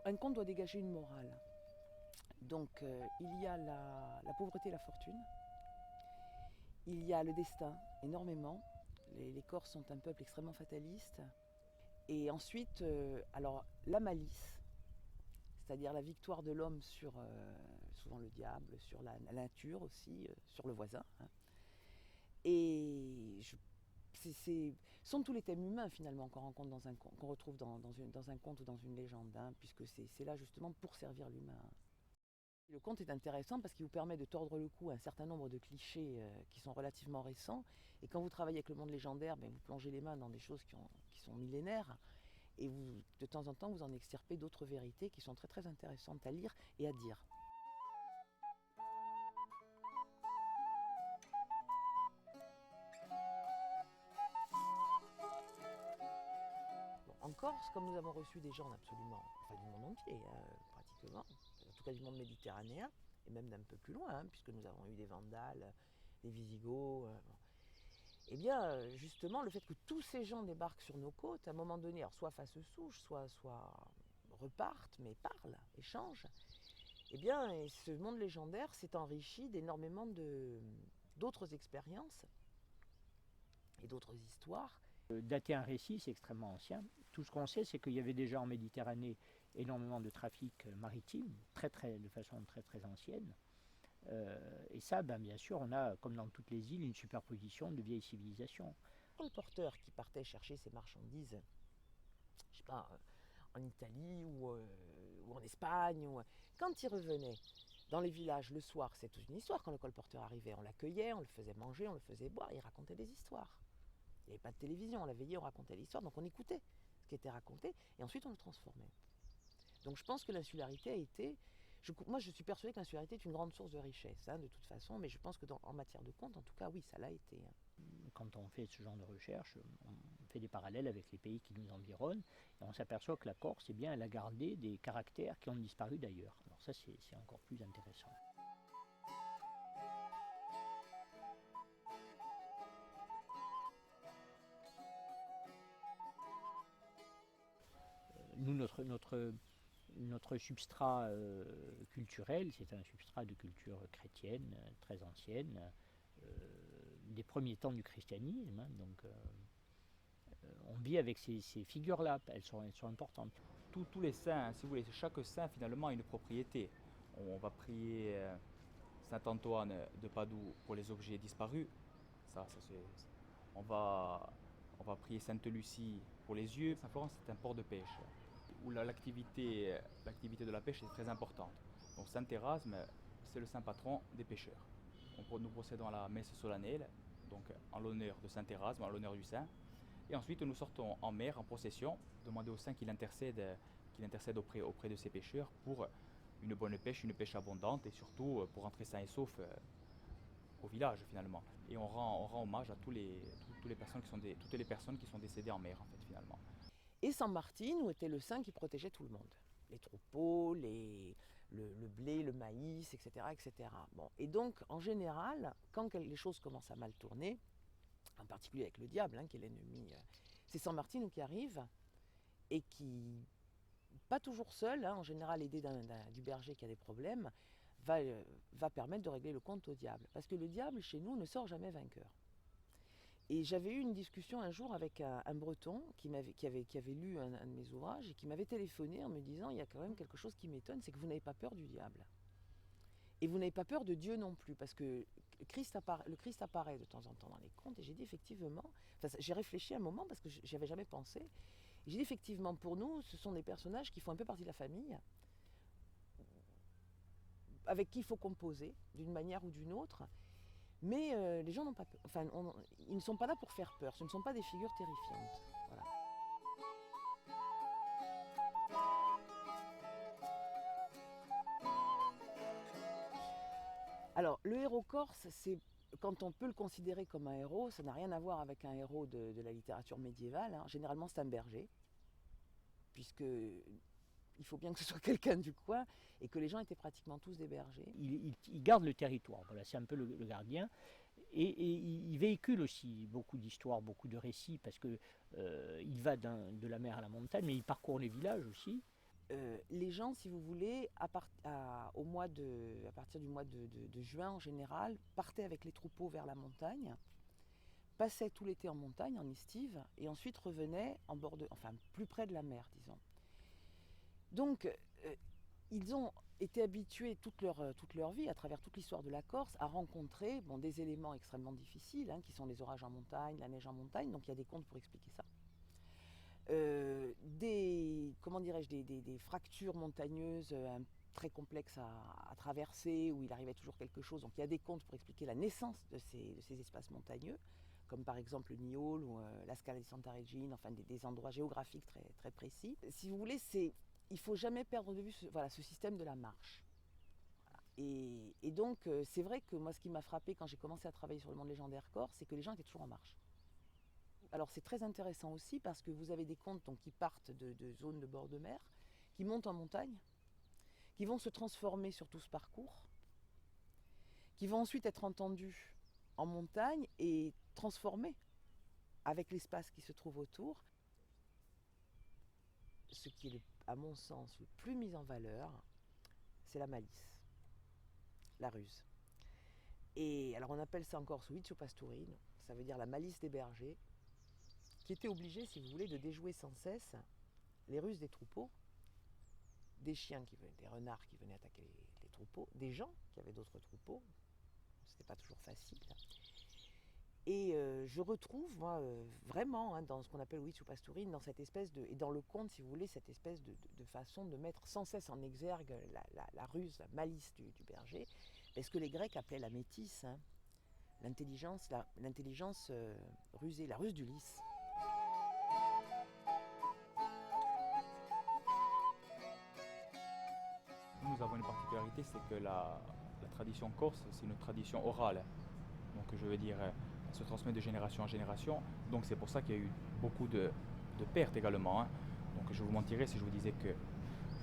un conte doit dégager une morale. Donc il y a la pauvreté et la fortune, il y a le destin, énormément. Les Corses sont un peuple extrêmement fataliste. Et ensuite, alors la malice, c'est-à-dire la victoire de l'homme sur souvent le diable, sur la nature aussi, sur le voisin. Hein. Et ce sont tous les thèmes humains finalement qu'on rencontre qu'on retrouve dans un conte ou dans une légende, hein, puisque c'est là justement pour servir l'humain. Le conte est intéressant parce qu'il vous permet de tordre le cou à un certain nombre de clichés qui sont relativement récents. Et quand vous travaillez avec le monde légendaire, ben, vous plongez les mains dans des choses qui sont millénaires. Et vous, de temps en temps, vous en extirpez d'autres vérités qui sont très très intéressantes à lire et à dire. Bon, en Corse, comme nous avons reçu des gens absolument, enfin du monde entier, pratiquement, en tout cas du monde méditerranéen, et même d'un peu plus loin, hein, puisque nous avons eu des Vandales, des Visigoths. Bon. Eh bien, justement, le fait que tous ces gens débarquent sur nos côtes, à un moment donné, alors soit fassent souche, soit repartent, mais parlent, échangent, eh bien, et ce monde légendaire s'est enrichi d'énormément d'autres expériences et d'autres histoires. Dater un récit, c'est extrêmement ancien. Tout ce qu'on sait, c'est qu'il y avait déjà en Méditerranée énormément de trafic maritime, de façon très très ancienne. Et ça, ben, bien sûr, on a, comme dans toutes les îles, une superposition de vieilles civilisations. Le porteur qui partait chercher ses marchandises, je sais pas, en Italie ou en Espagne, quand il revenait dans les villages le soir, c'est toute une histoire. Quand le colporteur arrivait, on l'accueillait, on le faisait manger, on le faisait boire, il racontait des histoires. Il n'y avait pas de télévision, on la veillait, on racontait l'histoire, donc on écoutait ce qui était raconté et ensuite on le transformait. Donc je pense que l'insularité a été. Moi je suis persuadée que l'insularité est une grande source de richesse, hein, de toute façon, mais je pense que en matière de conte, en tout cas, oui, ça l'a été. Hein. Quand on fait ce genre de recherche, on fait des parallèles avec les pays qui nous environnent et on s'aperçoit que la Corse, eh bien, elle a gardé des caractères qui ont disparu d'ailleurs. Alors ça, c'est encore plus intéressant. Nous, notre substrat culturel, c'est un substrat de culture chrétienne très ancienne, des premiers temps du christianisme. Hein, donc, on vit avec ces figures-là, elles sont importantes. Tous les saints, si vous voulez, chaque saint finalement a une propriété. On va prier Saint Antoine de Padoue pour les objets disparus. On va, on va prier Sainte Lucie pour les yeux. Saint-Florent, c'est un port de pêche où l'activité de la pêche est très importante. Donc Saint Érasme, c'est le saint patron des pêcheurs. Nous procédons à la messe solennelle, donc en l'honneur de Saint Érasme, en l'honneur du saint. Et ensuite, nous sortons en mer, en procession, demander au saint qu'il intercède auprès de ces pêcheurs pour une bonne pêche, une pêche abondante et surtout pour rentrer sain et sauf au village finalement. Et on rend hommage à toutes les personnes qui sont décédées en mer en fait finalement. Et San Martin, où était le saint qui protégeait tout le monde. Les troupeaux, le blé, le maïs, etc. etc. Bon. Et donc, en général, quand les choses commencent à mal tourner, en particulier avec le diable, hein, qui est l'ennemi, c'est San Martin qui arrive et qui, pas toujours seul, hein, en général aidé du berger qui a des problèmes, va permettre de régler le compte au diable. Parce que le diable, chez nous, ne sort jamais vainqueur. Et j'avais eu une discussion un jour avec un breton qui avait lu un de mes ouvrages et qui m'avait téléphoné en me disant il y a quand même quelque chose qui m'étonne, c'est que vous n'avez pas peur du diable. Et vous n'avez pas peur de Dieu non plus, parce que le Christ apparaît de temps en temps dans les contes, et j'ai dit effectivement, j'ai réfléchi un moment parce que j'y avais jamais pensé, et j'ai dit effectivement, pour nous, ce sont des personnages qui font un peu partie de la famille, avec qui il faut composer d'une manière ou d'une autre, mais les gens n'ont pas peur. Enfin, ils ne sont pas là pour faire peur, ce ne sont pas des figures terrifiantes. Voilà. Alors, le héros corse, quand on peut le considérer comme un héros, ça n'a rien à voir avec un héros de la littérature médiévale. Hein. Généralement, c'est un berger, puisque il faut bien que ce soit quelqu'un du coin, et que les gens étaient pratiquement tous des bergers. Il garde le territoire, voilà, c'est un peu le gardien, et il véhicule aussi beaucoup d'histoires, beaucoup de récits, parce que il va de la mer à la montagne, mais il parcourt les villages aussi. les gens, si vous voulez, à partir du mois de juin en général, partaient avec les troupeaux vers la montagne, passaient tout l'été en montagne, en estive, et ensuite revenaient plus près de la mer, disons. Donc, ils ont été habitués toute leur vie, à travers toute l'histoire de la Corse, à rencontrer des éléments extrêmement difficiles, qui sont les orages en montagne, la neige en montagne, donc il y a des contes pour expliquer ça. Des fractures montagneuses très complexes à traverser, où il arrivait toujours quelque chose. Donc il y a des contes pour expliquer la naissance de ces espaces montagneux, comme par exemple le Niol ou la Scala di Santa Regina, enfin des endroits géographiques très, très précis. Si vous voulez, il ne faut jamais perdre de vue ce système de la marche. Et donc c'est vrai que moi, ce qui m'a frappé quand j'ai commencé à travailler sur le monde légendaire corse, c'est que les gens étaient toujours en marche. Alors c'est très intéressant aussi parce que vous avez des contes qui partent de zones de bord de mer, qui montent en montagne, qui vont se transformer sur tout ce parcours, qui vont ensuite être entendus en montagne et transformés avec l'espace qui se trouve autour. Ce qui est, à mon sens, le plus mis en valeur, c'est la malice, la ruse. Et alors on appelle ça encore Suizio Pastorino, ça veut dire la malice des bergers, qui étaient obligés, si vous voulez, de déjouer sans cesse les ruses des troupeaux, des chiens des renards qui venaient attaquer les troupeaux, des gens qui avaient d'autres troupeaux. C'était pas toujours facile. Et je retrouve, moi, vraiment, dans ce qu'on appelle Suizio Pastorino, dans cette espèce et dans le conte, si vous voulez, cette espèce de façon de mettre sans cesse en exergue la ruse, la malice du berger, parce que les Grecs appelaient la métisse, l'intelligence rusée, la ruse d'Ulysse. Nous avons une particularité, c'est que la tradition corse, c'est une tradition orale. Donc je veux dire, elle se transmet de génération en génération. Donc c'est pour ça qu'il y a eu beaucoup de pertes également. Donc je vous mentirais si je vous disais que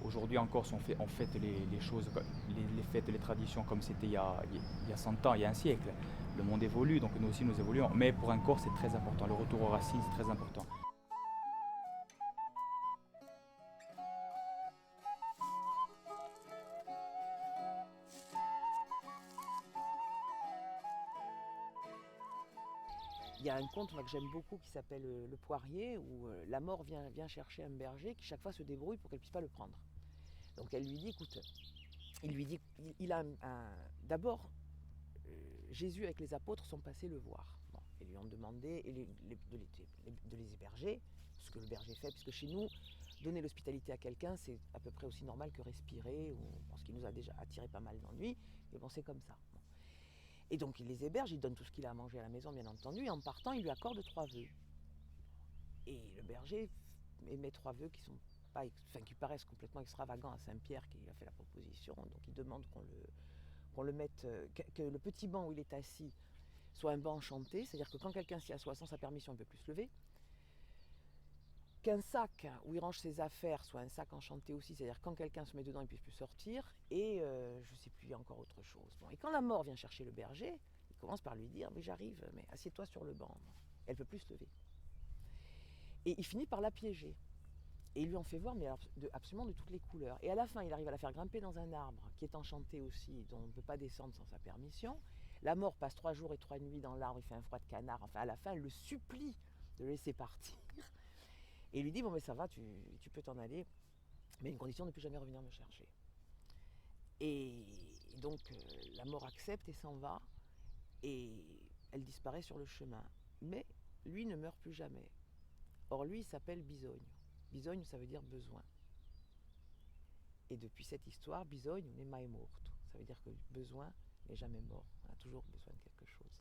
aujourd'hui en Corse, on fête les choses, les fêtes, les traditions comme c'était il y a 100 ans, il y a un siècle. Le monde évolue, donc nous aussi nous évoluons. Mais pour un Corse, c'est très important. Le retour aux racines, c'est très important. Il y a un conte que j'aime beaucoup qui s'appelle Le Poirier, où la mort vient chercher un berger qui chaque fois se débrouille pour qu'elle ne puisse pas le prendre. Donc elle lui dit, écoute, d'abord, Jésus avec les apôtres sont passés le voir. Bon, ils lui ont demandé de les héberger, ce que le berger fait, puisque chez nous, donner l'hospitalité à quelqu'un, c'est à peu près aussi normal que respirer, ce qui nous a déjà attiré pas mal d'ennuis, mais bon, c'est comme ça. Bon. Et donc il les héberge, il donne tout ce qu'il a à manger à la maison, bien entendu, et en partant, il lui accorde 3 vœux. Et le berger émet 3 vœux qui paraissent complètement extravagants à Saint-Pierre qui a fait la proposition. Donc il demande qu'on le mette, que le petit banc où il est assis soit un banc enchanté, c'est-à-dire que quand quelqu'un s'y assoit sans sa permission, il ne peut plus se lever. Qu'un sac où il range ses affaires soit un sac enchanté aussi, c'est-à-dire quand quelqu'un se met dedans, il ne puisse plus sortir, et je ne sais plus, il y a encore autre chose. Bon, et quand la mort vient chercher le berger, il commence par lui dire « mais j'arrive, mais assieds-toi sur le banc ». Elle ne peut plus se lever. Et il finit par la piéger. Et il lui en fait voir mais absolument de toutes les couleurs. Et à la fin, il arrive à la faire grimper dans un arbre qui est enchanté aussi, dont on ne peut pas descendre sans sa permission. La mort passe 3 jours et 3 nuits dans l'arbre, il fait un froid de canard. Enfin, à la fin, elle le supplie de le laisser partir. Et il lui dit, bon mais ça va, tu peux t'en aller, mais une condition, ne plus jamais revenir me chercher. Et donc la mort accepte et s'en va, et elle disparaît sur le chemin. Mais lui ne meurt plus jamais. Or lui, il s'appelle Bisogno. Bisogno, ça veut dire besoin. Et depuis cette histoire, Bisogno n'est mai morto. Ça veut dire que besoin n'est jamais mort. On a toujours besoin de quelque chose.